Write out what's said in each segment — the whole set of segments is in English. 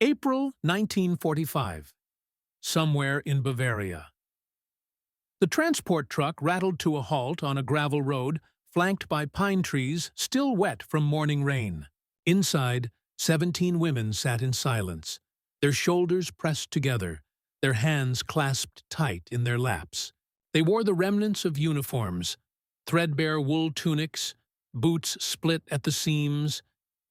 April 1945. Somewhere in Bavaria. The transport truck rattled to a halt on a gravel road flanked by pine trees still wet from morning rain. Inside, 17 women sat in silence, their shoulders pressed together, their hands clasped tight in their laps. They wore the remnants of uniforms, threadbare wool tunics, boots split at the seams,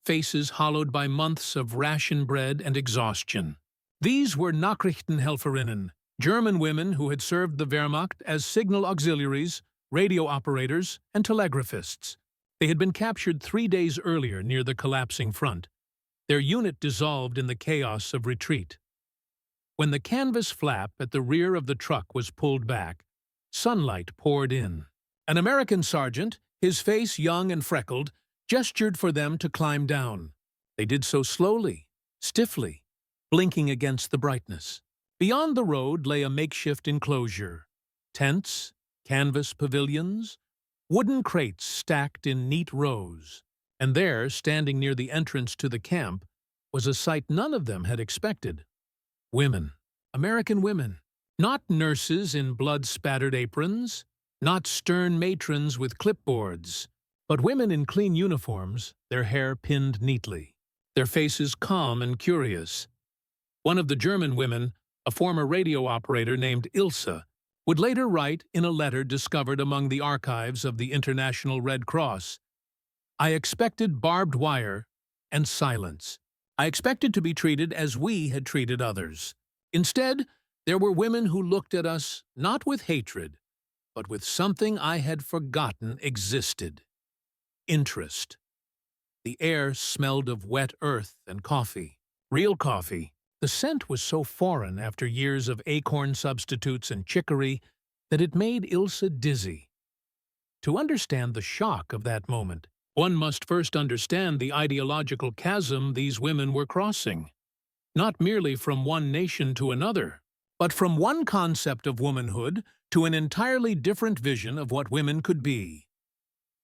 faces hollowed by months of ration bread and exhaustion. These were Nachrichtenhelferinnen, German women who had served the Wehrmacht as signal auxiliaries, radio operators, and telegraphists. They had been captured 3 days earlier near the collapsing front. Their unit dissolved in the chaos of retreat. When the canvas flap at the rear of the truck was pulled back, sunlight poured in. An American sergeant, his face young and freckled, gestured for them to climb down. They did so slowly, stiffly, blinking against the brightness. Beyond the road lay a makeshift enclosure. Tents, canvas pavilions, wooden crates stacked in neat rows. And there, standing near the entrance to the camp, was a sight none of them had expected. Women. American women. Not nurses in blood-spattered aprons, not stern matrons with clipboards, but women in clean uniforms, their hair pinned neatly, their faces calm and curious. One of the German women, a former radio operator named Ilse, would later write in a letter discovered among the archives of the International Red Cross, "I expected barbed wire and silence. I expected to be treated as we had treated others. Instead, there were women who looked at us not with hatred, but with something I had forgotten existed. Interest." The air smelled of wet earth and coffee. Real coffee. The scent was so foreign after years of acorn substitutes and chicory that it made Ilse dizzy. To understand the shock of that moment, one must first understand the ideological chasm these women were crossing. Not merely from one nation to another, but from one concept of womanhood to an entirely different vision of what women could be.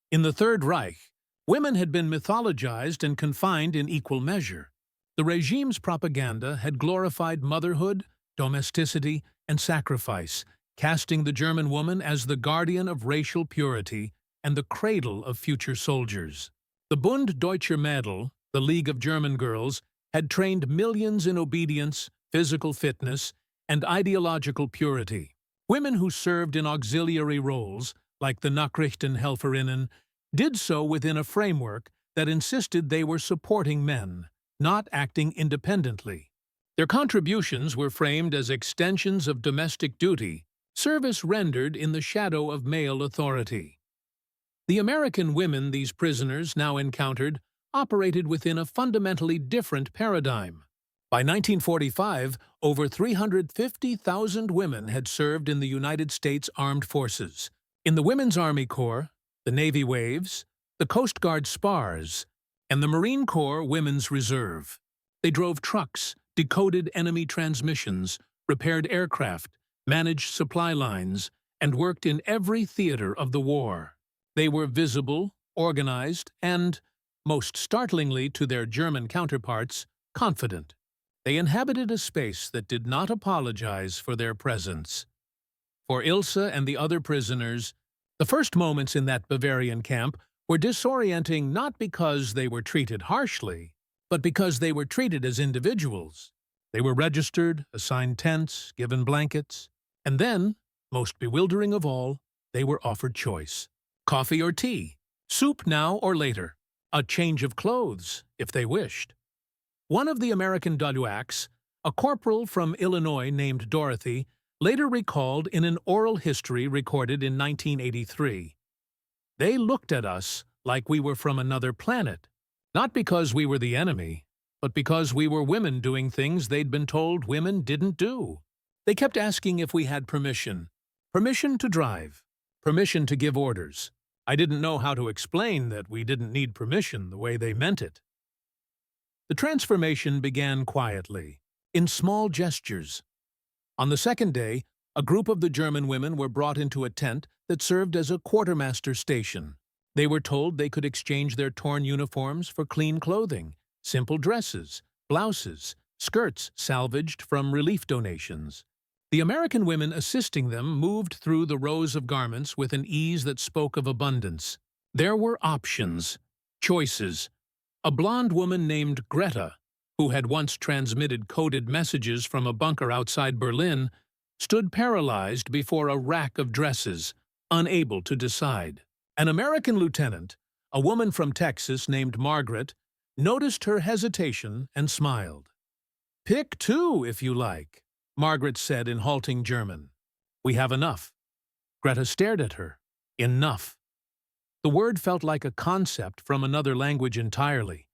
In the Third Reich, women had been mythologized and confined in equal measure. The regime's propaganda had glorified motherhood, domesticity, and sacrifice, casting the German woman as the guardian of racial purity and the cradle of future soldiers. The Bund Deutscher Mädel, the League of German Girls, had trained millions in obedience, physical fitness, and ideological purity. Women who served in auxiliary roles, like the Nachrichtenhelferinnen, did so within a framework that insisted they were supporting men, not acting independently. Their contributions were framed as extensions of domestic duty, service rendered in the shadow of male authority. The American women these prisoners now encountered operated within a fundamentally different paradigm. By 1945, over 350,000 women had served in the United States Armed Forces, in the Women's Army Corps, the Navy Waves, the Coast Guard Spars, and the Marine Corps Women's Reserve. They drove trucks, decoded enemy transmissions, repaired aircraft, managed supply lines, and worked in every theater of the war. They were visible, organized, and, most startlingly to their German counterparts, confident. They inhabited a space that did not apologize for their presence. For Ilse and the other prisoners, the first moments in that Bavarian camp were disorienting not because they were treated harshly, but because they were treated as individuals. They were registered, assigned tents, given blankets, and then, most bewildering of all, they were offered choice. Coffee or tea, soup now or later, a change of clothes, if they wished. One of the American WW2s, a corporal from Illinois named Dorothy, later recalled in an oral history recorded in 1983. They looked at us like we were from another planet, not because we were the enemy, but because we were women doing things they'd been told women didn't do. They kept asking if we had permission. Permission to drive. Permission to give orders. I didn't know how to explain that we didn't need permission the way they meant it. The transformation began quietly, in small gestures. On the second day, a group of the German women were brought into a tent that served as a quartermaster station. They were told they could exchange their torn uniforms for clean clothing, simple dresses, blouses, skirts salvaged from relief donations. The American women assisting them moved through the rows of garments with an ease that spoke of abundance. There were options, choices. A blonde woman named Greta, who had once transmitted coded messages from a bunker outside Berlin, stood paralyzed before a rack of dresses, unable to decide. An American lieutenant, a woman from Texas named Margaret, noticed her hesitation and smiled. "Pick two, if you like," Margaret said in halting German. "We have enough." Greta stared at her. Enough. The word felt like a concept from another language entirely,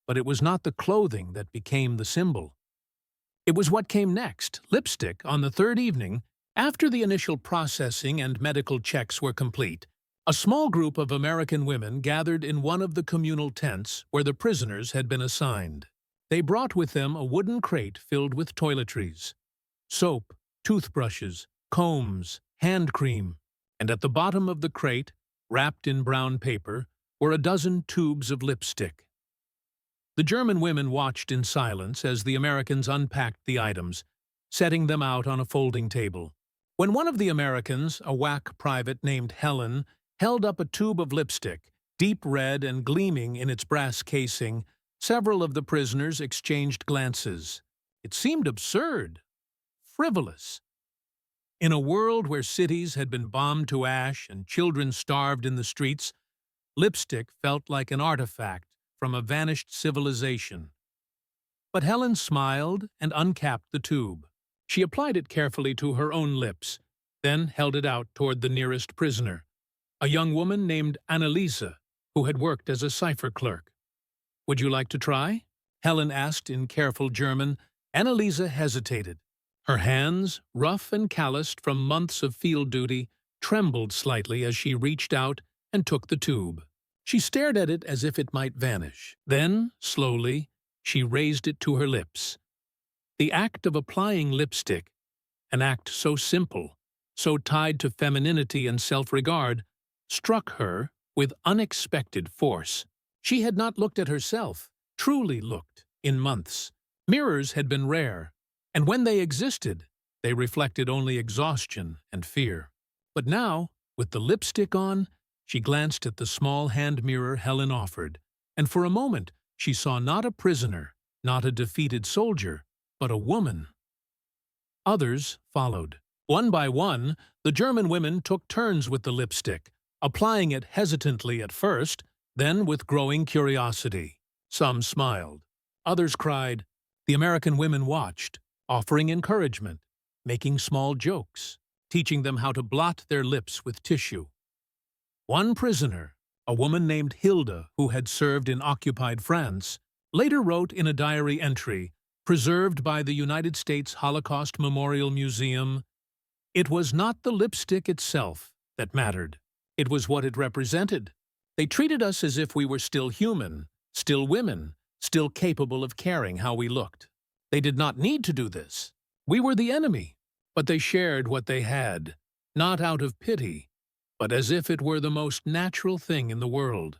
but it was not the clothing that became the symbol. It was what came next, lipstick, on the third evening, after the initial processing and medical checks were complete. A small group of American women gathered in one of the communal tents where the prisoners had been assigned. They brought with them a wooden crate filled with toiletries, soap, toothbrushes, combs, hand cream, and at the bottom of the crate, wrapped in brown paper, were a dozen tubes of lipstick. The German women watched in silence as the Americans unpacked the items, setting them out on a folding table. When one of the Americans, a WAC private named Helen, held up a tube of lipstick, deep red and gleaming in its brass casing, several of the prisoners exchanged glances. It seemed absurd, frivolous. In a world where cities had been bombed to ash and children starved in the streets, lipstick felt like an artifact from a vanished civilization. But Helen smiled and uncapped the tube. She applied it carefully to her own lips, then held it out toward the nearest prisoner, a young woman named Anneliese, who had worked as a cipher clerk. "Would you like to try?" Helen asked in careful German. Anneliese hesitated. Her hands, rough and calloused from months of field duty, trembled slightly as she reached out and took the tube. She stared at it as if it might vanish. Then, slowly, she raised it to her lips. The act of applying lipstick, an act so simple, so tied to femininity and self-regard, struck her with unexpected force. She had not looked at herself, truly looked, in months. Mirrors had been rare, and when they existed, they reflected only exhaustion and fear. But now, with the lipstick on, she glanced at the small hand mirror Helen offered, and for a moment she saw not a prisoner, not a defeated soldier, but a woman. Others followed. One by one, the German women took turns with the lipstick, applying it hesitantly at first, then with growing curiosity. Some smiled. Others cried. The American women watched, offering encouragement, making small jokes, teaching them how to blot their lips with tissue. One prisoner, a woman named Hilda who had served in occupied France, later wrote in a diary entry, preserved by the United States Holocaust Memorial Museum, "It was not the lipstick itself that mattered. It was what it represented. They treated us as if we were still human, still women, still capable of caring how we looked. They did not need to do this. We were the enemy, but they shared what they had, not out of pity, but as if it were the most natural thing in the world."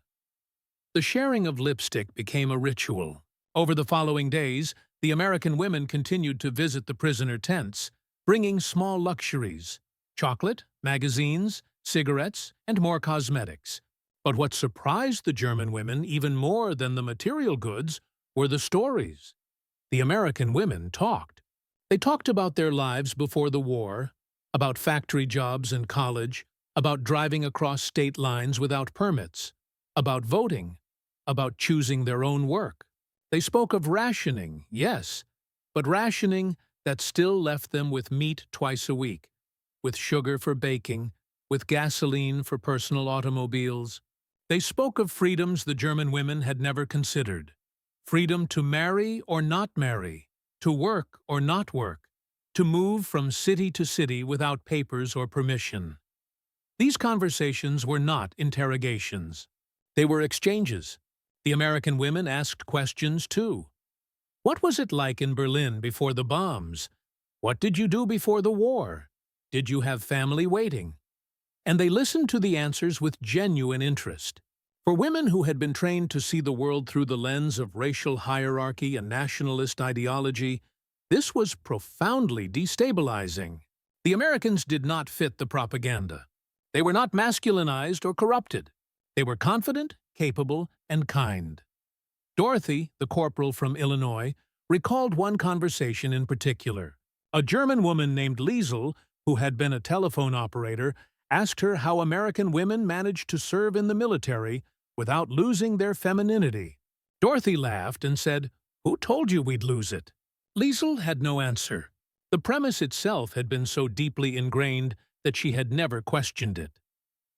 The sharing of lipstick became a ritual. Over the following days, the American women continued to visit the prisoner tents, bringing small luxuries, chocolate, magazines, cigarettes, and more cosmetics. But what surprised the German women even more than the material goods were the stories. The American women talked. They talked about their lives before the war, about factory jobs and college, about driving across state lines without permits, about voting, about choosing their own work. They spoke of rationing, yes, but rationing that still left them with meat twice a week, with sugar for baking, with gasoline for personal automobiles. They spoke of freedoms the German women had never considered. Freedom to marry or not marry, to work or not work, to move from city to city without papers or permission. These conversations were not interrogations. They were exchanges. The American women asked questions, too. What was it like in Berlin before the bombs? What did you do before the war? Did you have family waiting? And they listened to the answers with genuine interest. For women who had been trained to see the world through the lens of racial hierarchy and nationalist ideology, this was profoundly destabilizing. The Americans did not fit the propaganda. They were not masculinized or corrupted. They were confident, capable, and kind. Dorothy, the corporal from Illinois, recalled one conversation in particular. A German woman named Liesel, who had been a telephone operator, asked her how American women managed to serve in the military without losing their femininity. Dorothy laughed and said, "Who told you we'd lose it?" Liesel had no answer. The premise itself had been so deeply ingrained that she had never questioned it.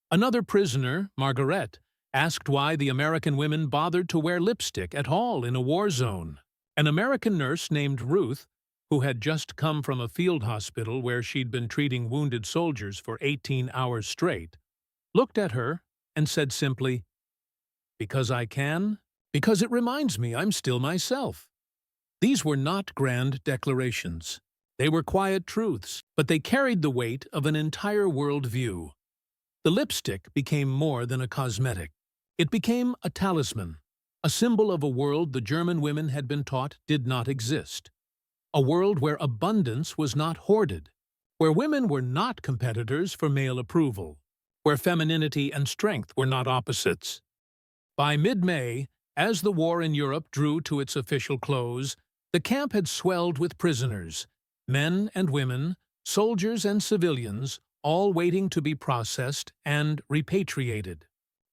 Another prisoner, Margaret, asked why the American women bothered to wear lipstick at all in a war zone. An American nurse named Ruth, who had just come from a field hospital where she'd been treating wounded soldiers for 18 hours straight, looked at her and said simply, "Because I can, because it reminds me I'm still myself." These were not grand declarations. They were quiet truths, but they carried the weight of an entire world view. The lipstick became more than a cosmetic. It became a talisman, a symbol of a world the German women had been taught did not exist. A world where abundance was not hoarded, where women were not competitors for male approval, where femininity and strength were not opposites. By mid-May, as the war in Europe drew to its official close, the camp had swelled with prisoners, men and women, soldiers and civilians, all waiting to be processed and repatriated.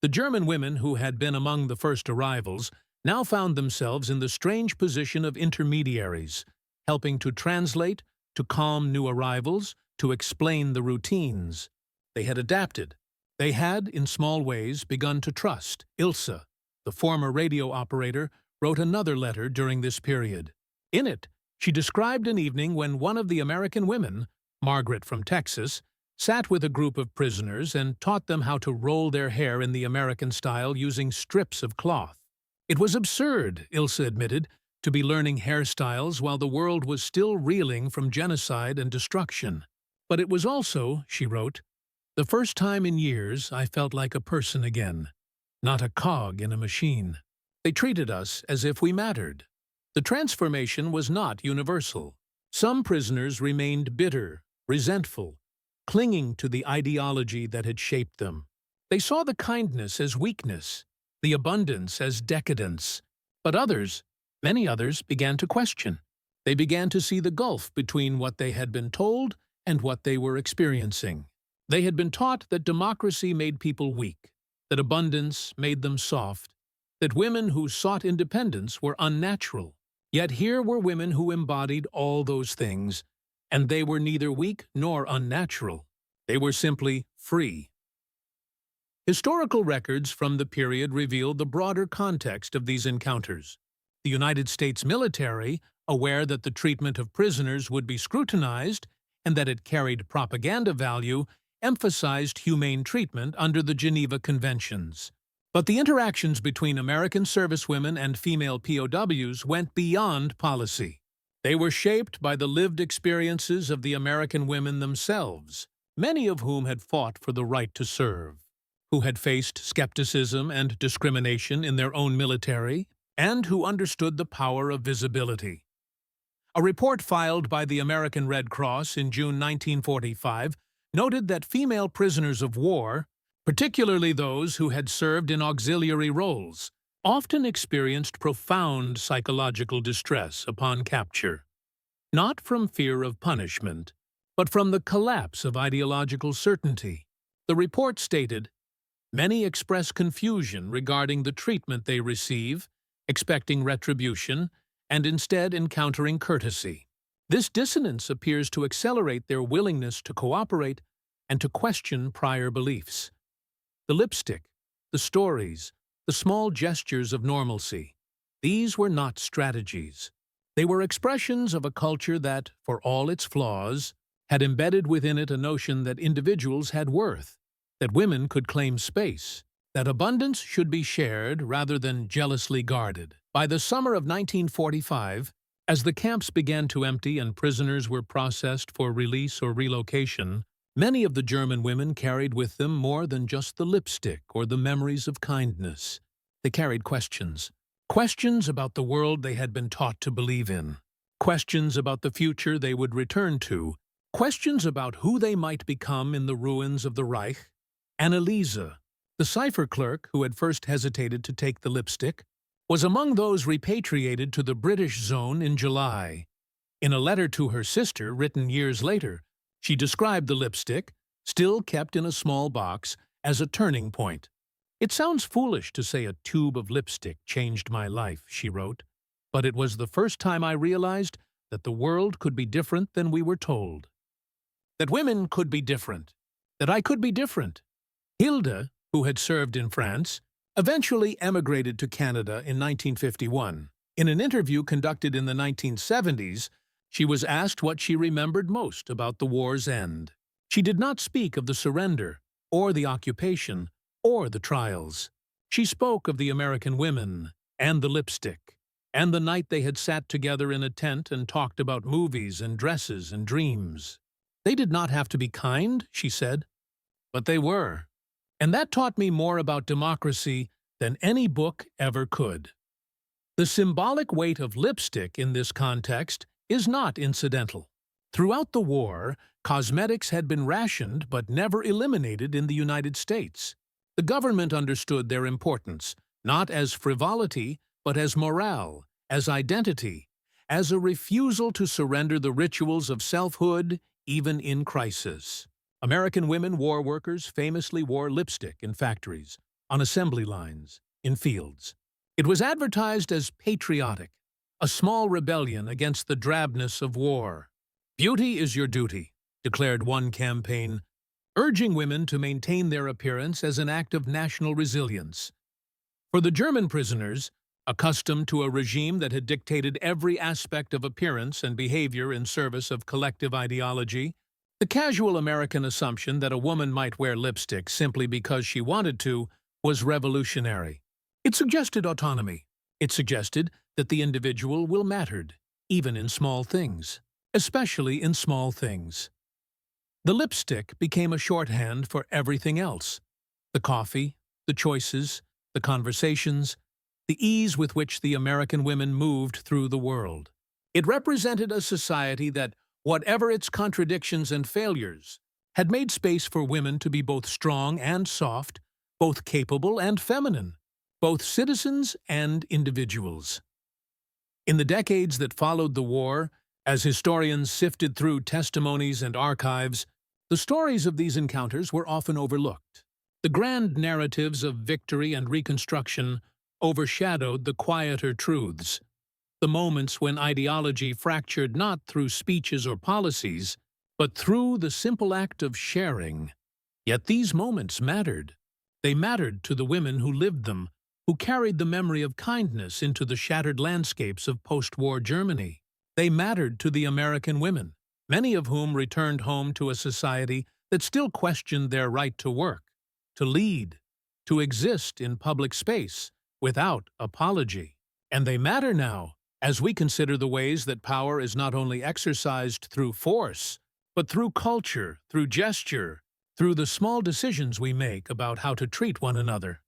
The German women who had been among the first arrivals now found themselves in the strange position of intermediaries, helping to translate, to calm new arrivals, to explain the routines. They had adapted. They had, in small ways, begun to trust. Ilse, the former radio operator, wrote another letter during this period. In it, she described an evening when one of the American women, Margaret from Texas, sat with a group of prisoners and taught them how to roll their hair in the American style using strips of cloth. It was absurd, Ilse admitted, to be learning hairstyles while the world was still reeling from genocide and destruction. But it was also, she wrote, the first time in years I felt like a person again, not a cog in a machine. They treated us as if we mattered. The transformation was not universal. Some prisoners remained bitter, resentful, clinging to the ideology that had shaped them. They saw the kindness as weakness, the abundance as decadence. But others, many others, began to question. They began to see the gulf between what they had been told and what they were experiencing. They had been taught that democracy made people weak, that abundance made them soft, that women who sought independence were unnatural. Yet here were women who embodied all those things, and they were neither weak nor unnatural. They were simply free. Historical records from the period reveal the broader context of these encounters. The United States military, aware that the treatment of prisoners would be scrutinized and that it carried propaganda value, emphasized humane treatment under the Geneva Conventions. But the interactions between American servicewomen and female POWs went beyond policy. They were shaped by the lived experiences of the American women themselves, many of whom had fought for the right to serve, who had faced skepticism and discrimination in their own military, and who understood the power of visibility. A report filed by the American Red Cross in June 1945 noted that female prisoners of war, particularly those who had served in auxiliary roles, often experienced profound psychological distress upon capture, not from fear of punishment, but from the collapse of ideological certainty. The report stated, "Many express confusion regarding the treatment they receive, expecting retribution, and instead encountering courtesy. This dissonance appears to accelerate their willingness to cooperate and to question prior beliefs. The lipstick, the stories, the small gestures of normalcy, these were not strategies. They were expressions of a culture that, for all its flaws, had embedded within it a notion that individuals had worth, that women could claim space, that abundance should be shared rather than jealously guarded." By the summer of 1945, as the camps began to empty and prisoners were processed for release or relocation, Many of the German women carried with them more than just the lipstick or the memories of kindness. They carried questions. Questions about the world they had been taught to believe in. Questions about the future they would return to. Questions about who they might become in the ruins of the Reich. Anneliese, the cipher clerk who had first hesitated to take the lipstick, was among those repatriated to the British zone in July. In a letter to her sister written years later, she described the lipstick, still kept in a small box, as a turning point. "It sounds foolish to say a tube of lipstick changed my life," she wrote, "but it was the first time I realized that the world could be different than we were told. That women could be different. That I could be different." Hilde, who had served in France, eventually emigrated to Canada in 1951. In an interview conducted in the 1970s, she was asked what she remembered most about the war's end. She did not speak of the surrender, or the occupation, or the trials. She spoke of the American women, and the lipstick, and the night they had sat together in a tent and talked about movies and dresses and dreams. "They did not have to be kind," she said, "but they were. And that taught me more about democracy than any book ever could." The symbolic weight of lipstick in this context is not incidental. Throughout the war, cosmetics had been rationed but never eliminated in the United States. The government understood their importance, not as frivolity, but as morale, as identity, as a refusal to surrender the rituals of selfhood, even in crisis. American women war workers famously wore lipstick in factories, on assembly lines, in fields. It was advertised as patriotic, a small rebellion against the drabness of war. "Beauty is your duty," declared one campaign, urging women to maintain their appearance as an act of national resilience. For the German prisoners, accustomed to a regime that had dictated every aspect of appearance and behavior in service of collective ideology, the casual American assumption that a woman might wear lipstick simply because she wanted to was revolutionary. It suggested autonomy. It suggested that the individual will mattered, even in small things, especially in small things. The lipstick became a shorthand for everything else: the coffee, the choices, the conversations, the ease with which the American women moved through the world. It represented a society that, whatever its contradictions and failures, had made space for women to be both strong and soft, both capable and feminine, both citizens and individuals. In the decades that followed the war, as historians sifted through testimonies and archives, the stories of these encounters were often overlooked. The grand narratives of victory and reconstruction overshadowed the quieter truths, the moments when ideology fractured not through speeches or policies, but through the simple act of sharing. Yet these moments mattered. They mattered to the women who lived them, who carried the memory of kindness into the shattered landscapes of post-war Germany. They mattered to the American women, many of whom returned home to a society that still questioned their right to work, to lead, to exist in public space without apology. And they matter now, as we consider the ways that power is not only exercised through force, but through culture, through gesture, through the small decisions we make about how to treat one another.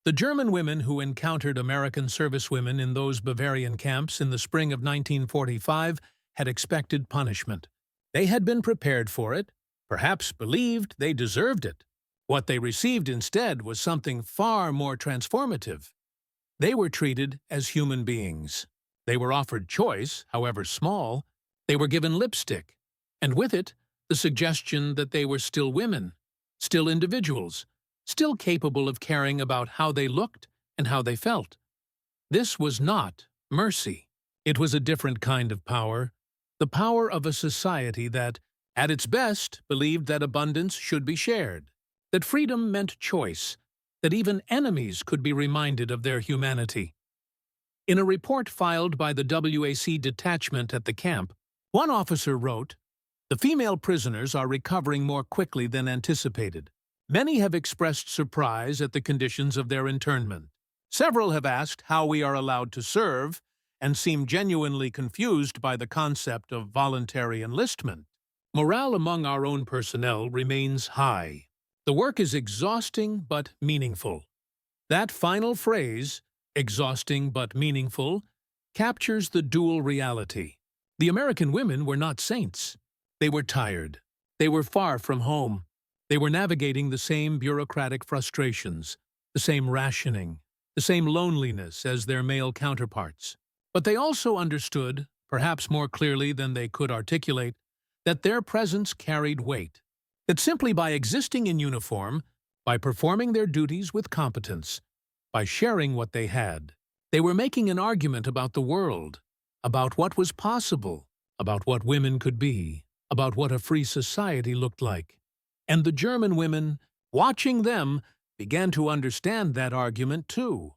The German women who encountered American servicewomen in those Bavarian camps in the spring of 1945 had expected punishment. They had been prepared for it, perhaps believed they deserved it. What they received instead was something far more transformative. They were treated as human beings. They were offered choice, however small. They were given lipstick, and with it, the suggestion that they were still women, still individuals, still capable of caring about how they looked and how they felt. This was not mercy. It was a different kind of power, the power of a society that, at its best, believed that abundance should be shared, that freedom meant choice, that even enemies could be reminded of their humanity. In a report filed by the WAC detachment at the camp, one officer wrote, "The female prisoners are recovering more quickly than anticipated. Many have expressed surprise at the conditions of their internment. Several have asked how we are allowed to serve and seem genuinely confused by the concept of voluntary enlistment. Morale among our own personnel remains high. The work is exhausting but meaningful. That final phrase, exhausting but meaningful, captures the dual reality. The American women were not saints. They were tired. They were far from home. They were navigating the same bureaucratic frustrations, the same rationing, the same loneliness as their male counterparts. But they also understood, perhaps more clearly than they could articulate, that their presence carried weight, that simply by existing in uniform, by performing their duties with competence, by sharing what they had, they were making an argument about the world, about what was possible, about what women could be, about what a free society looked like. And the German women, watching them, began to understand that argument too.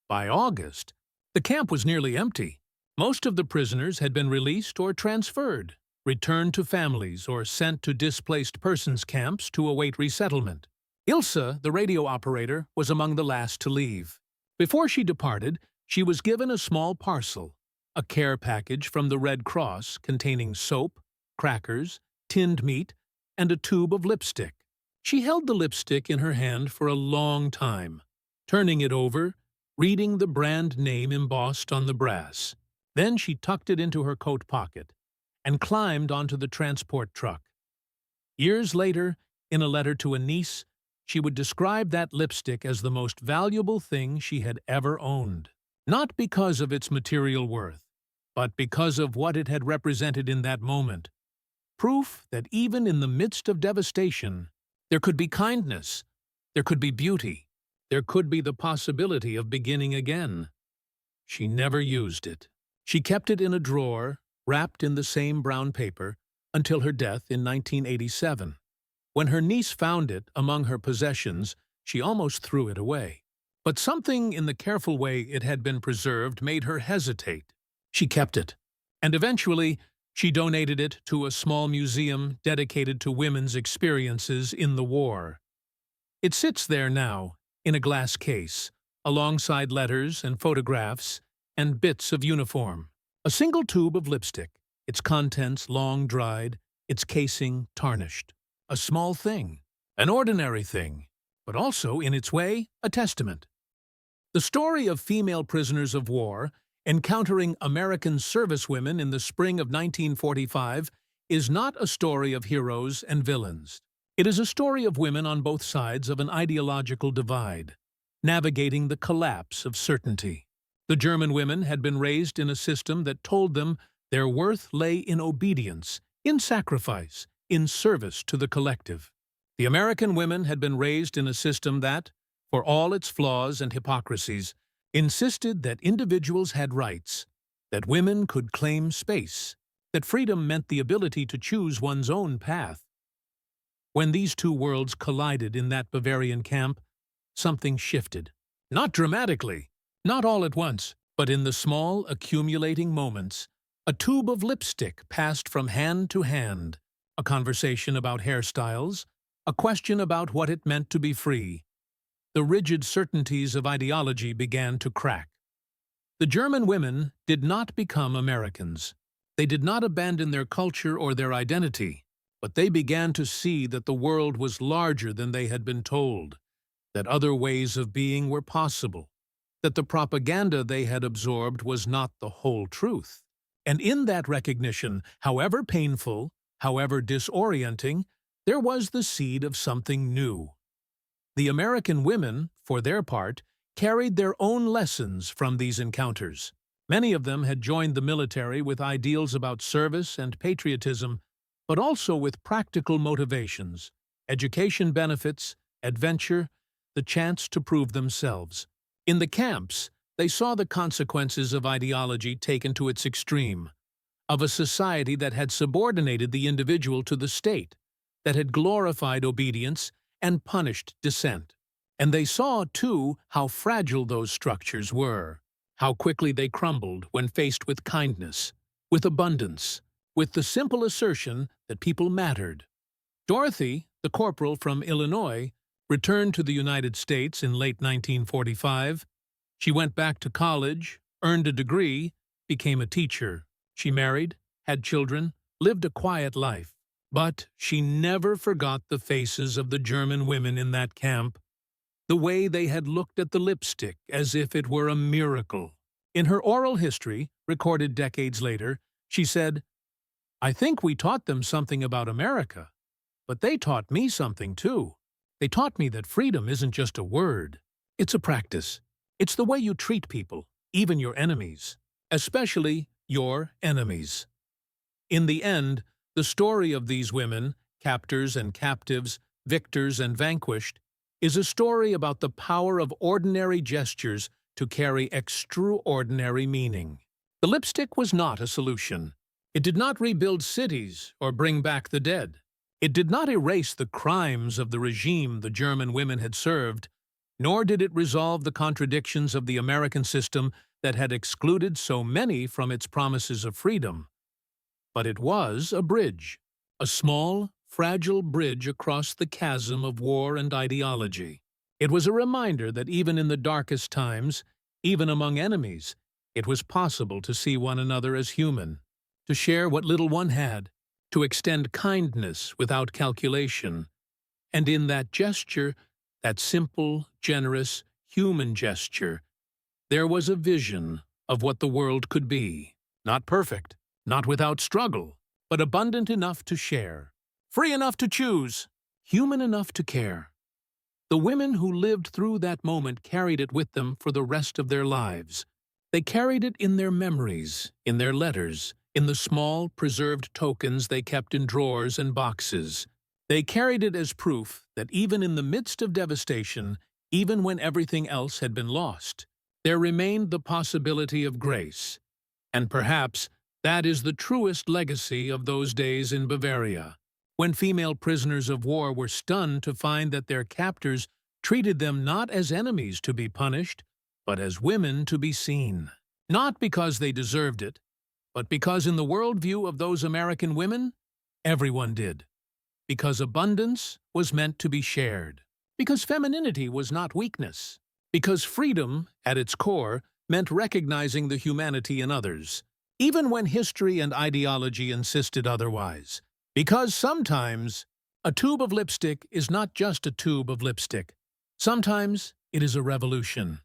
By August, the camp was nearly empty. Most of the prisoners had been released or transferred, returned to families or sent to displaced persons camps to await resettlement. Ilse, the radio operator, was among the last to leave. Before she departed, she was given a small parcel, a care package from the Red Cross containing soap, crackers, tinned meat, and a tube of lipstick. She held the lipstick in her hand for a long time, turning it over, reading the brand name embossed on the brass. Then she tucked it into her coat pocket and climbed onto the transport truck. Years later, in a letter to a niece, she would describe that lipstick as the most valuable thing she had ever owned. Not because of its material worth, but because of what it had represented in that moment. Proof that even in the midst of devastation, there could be kindness, there could be beauty, there could be the possibility of beginning again. She never used it. She kept it in a drawer, wrapped in the same brown paper, until her death in 1987. When her niece found it among her possessions, she almost threw it away. But something in the careful way it had been preserved made her hesitate. She kept it, and eventually she donated it to a small museum dedicated to women's experiences in the war. It sits there now, in a glass case, alongside letters and photographs and bits of uniform. A single tube of lipstick, its contents long dried, its casing tarnished. A small thing, an ordinary thing, but also, in its way, a testament. The story of female prisoners of war encountering American servicewomen in the spring of 1945 is not a story of heroes and villains. It is a story of women on both sides of an ideological divide, navigating the collapse of certainty. The German women had been raised in a system that told them their worth lay in obedience, in sacrifice, in service to the collective. The American women had been raised in a system that, for all its flaws and hypocrisies, insisted that individuals had rights, that women could claim space, that freedom meant the ability to choose one's own path. When these two worlds collided in that Bavarian camp, something shifted. Not dramatically, not all at once, but in the small, accumulating moments. A tube of lipstick passed from hand to hand, a conversation about hairstyles, a question about what it meant to be free. The rigid certainties of ideology began to crack. The German women did not become Americans. They did not abandon their culture or their identity, but they began to see that the world was larger than they had been told, that other ways of being were possible, that the propaganda they had absorbed was not the whole truth. And in that recognition, however painful, however disorienting, there was the seed of something new. The American women, for their part, carried their own lessons from these encounters. Many of them had joined the military with ideals about service and patriotism, but also with practical motivations, education benefits, adventure, the chance to prove themselves. In the camps, they saw the consequences of ideology taken to its extreme, of a society that had subordinated the individual to the state, that had glorified obedience and punished dissent. And they saw, too, how fragile those structures were, how quickly they crumbled when faced with kindness, with abundance, with the simple assertion that people mattered. Dorothy, the corporal from Illinois, returned to the United States in late 1945. She went back to college, earned a degree, became a teacher. She married, had children, lived a quiet life. But she never forgot the faces of the German women in that camp, the way they had looked at the lipstick as if it were a miracle. In her oral history, recorded decades later, she said, "I think we taught them something about America, but they taught me something too. They taught me that freedom isn't just a word. It's a practice. It's the way you treat people, even your enemies, especially your enemies." In the end, the story of these women, captors and captives, victors and vanquished, is a story about the power of ordinary gestures to carry extraordinary meaning. The lipstick was not a solution. It did not rebuild cities or bring back the dead. It did not erase the crimes of the regime the German women had served, nor did it resolve the contradictions of the American system that had excluded so many from its promises of freedom. But it was a bridge, a small, fragile bridge across the chasm of war and ideology. It was a reminder that even in the darkest times, even among enemies, it was possible to see one another as human, to share what little one had, to extend kindness without calculation. And in that gesture, that simple, generous, human gesture, there was a vision of what the world could be. Not perfect, not without struggle, but abundant enough to share, free enough to choose, human enough to care. The women who lived through that moment carried it with them for the rest of their lives. They carried it in their memories, in their letters, in the small, preserved tokens they kept in drawers and boxes. They carried it as proof that even in the midst of devastation, even when everything else had been lost, there remained the possibility of grace. And perhaps that is the truest legacy of those days in Bavaria, when female prisoners of war were stunned to find that their captors treated them not as enemies to be punished, but as women to be seen. Not because they deserved it, but because in the worldview of those American women, everyone did. Because abundance was meant to be shared. Because femininity was not weakness. Because freedom, at its core, meant recognizing the humanity in others, even when history and ideology insisted otherwise. Because sometimes a tube of lipstick is not just a tube of lipstick. Sometimes it is a revolution.